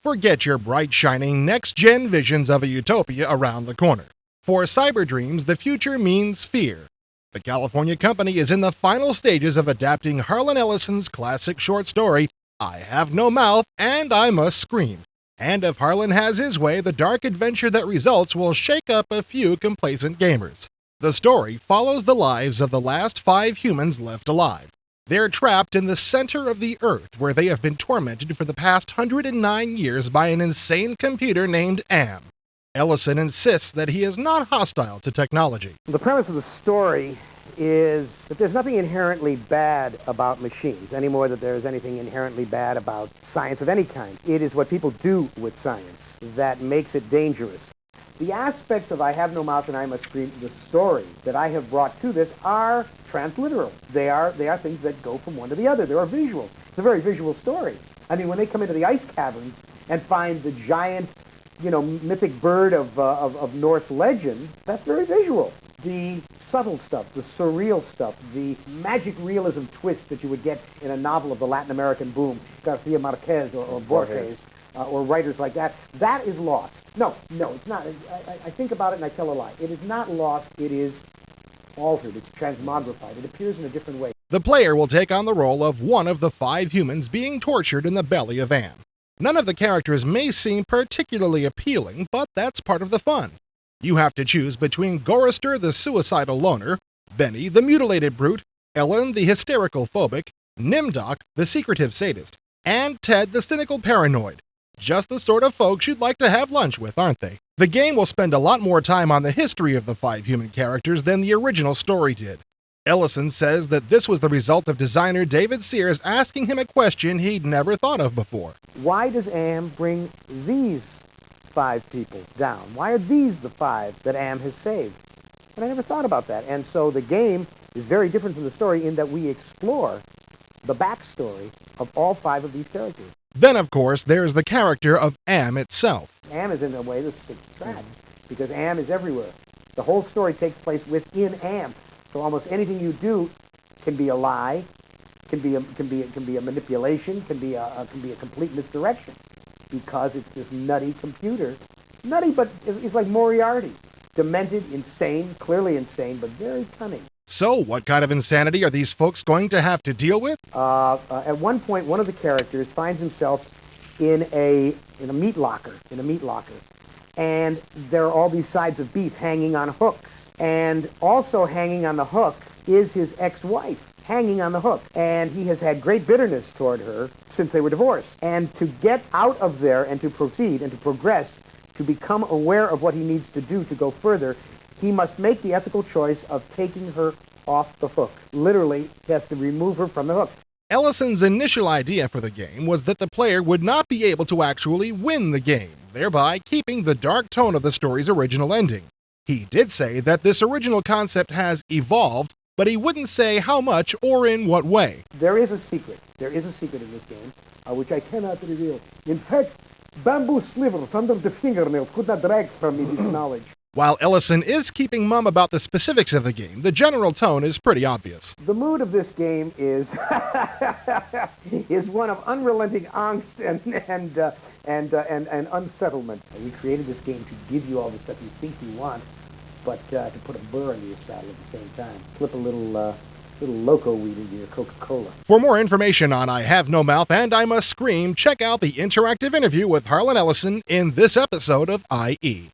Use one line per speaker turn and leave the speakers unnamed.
Forget your bright, shining, next-gen visions of a utopia around the corner. For Cyberdreams, the future means fear. The California company is in the final stages of adapting Harlan Ellison's classic short story, I Have No Mouth and I Must Scream. And if Harlan has his way, the dark adventure that results will shake up a few complacent gamers. The story follows the lives of the last 5 humans left alive. They're trapped in the center of the Earth, where they have been tormented for the past 109 years by an insane computer named Am. Ellison insists that he is not hostile to technology.
The premise of the story is that there's nothing inherently bad about machines, any more than there's anything inherently bad about science of any kind. It is what people do with science that makes it dangerous. The aspects of I Have No Mouth and I Must Scream, the story that I have brought to this, are transliteral. They are things that go from one to the other. They are visual. It's a very visual story. I mean, when they come into the ice caverns and find the giant, mythic bird of Norse legend, that's very visual. The subtle stuff, the surreal stuff, the magic realism twist that you would get in a novel of the Latin American boom, Garcia Marquez or Borges, or writers like that, that is lost. No, it's not. I think about it and I tell a lie. It is not lost. It is altered. It's transmogrified. It appears in a different way.
The player will take on the role of one of the 5 humans being tortured in the belly of Am. None of the characters may seem particularly appealing, but that's part of the fun. You have to choose between Gorister, the suicidal loner, Benny, the mutilated brute, Ellen, the hysterical phobic, Nimdoc, the secretive sadist, and Ted, the cynical paranoid. Just the sort of folks you'd like to have lunch with, aren't they? The game will spend a lot more time on the history of the 5 human characters than the original story did. Ellison says that this was the result of designer David Sears asking him a question he'd never thought of before.
Why does Am bring these 5 people down? Why are these the 5 that Am has saved? And I never thought about that. And so the game is very different from the story in that we explore the backstory of all 5 of these characters.
Then, of course, there's the character of Am itself.
Am is, in a way, the 6th track, because Am is everywhere. The whole story takes place within Am. So almost anything you do can be a lie, can be a manipulation, can be a complete misdirection, because it's this nutty computer. Nutty, but it's like Moriarty. Demented, insane, clearly insane, but very cunning.
So, what kind of insanity are these folks going to have to deal with?
At one point, one of the characters finds himself in a meat locker, and there are all these sides of beef hanging on hooks. And also hanging on the hook is his ex-wife, hanging on the hook. And he has had great bitterness toward her since they were divorced. And to get out of there and to proceed and to progress, to become aware of what he needs to do to go further, he must make the ethical choice of taking her off the hook. Literally, he has to remove her from the hook.
Ellison's initial idea for the game was that the player would not be able to actually win the game, thereby keeping the dark tone of the story's original ending. He did say that this original concept has evolved, but he wouldn't say how much or in what way.
There is a secret. There is a secret in this game, which I cannot reveal. In fact, bamboo slivers under the fingernails could not drag from me this knowledge.
While Ellison is keeping mum about the specifics of the game, the general tone is pretty obvious.
The mood of this game is one of unrelenting angst and unsettlement. We created this game to give you all the stuff you think you want, but to put a burr into your saddle at the same time. Slip a little loco weed into your Coca-Cola.
For more information on I Have No Mouth and I Must Scream, check out the interactive interview with Harlan Ellison in this episode of IE.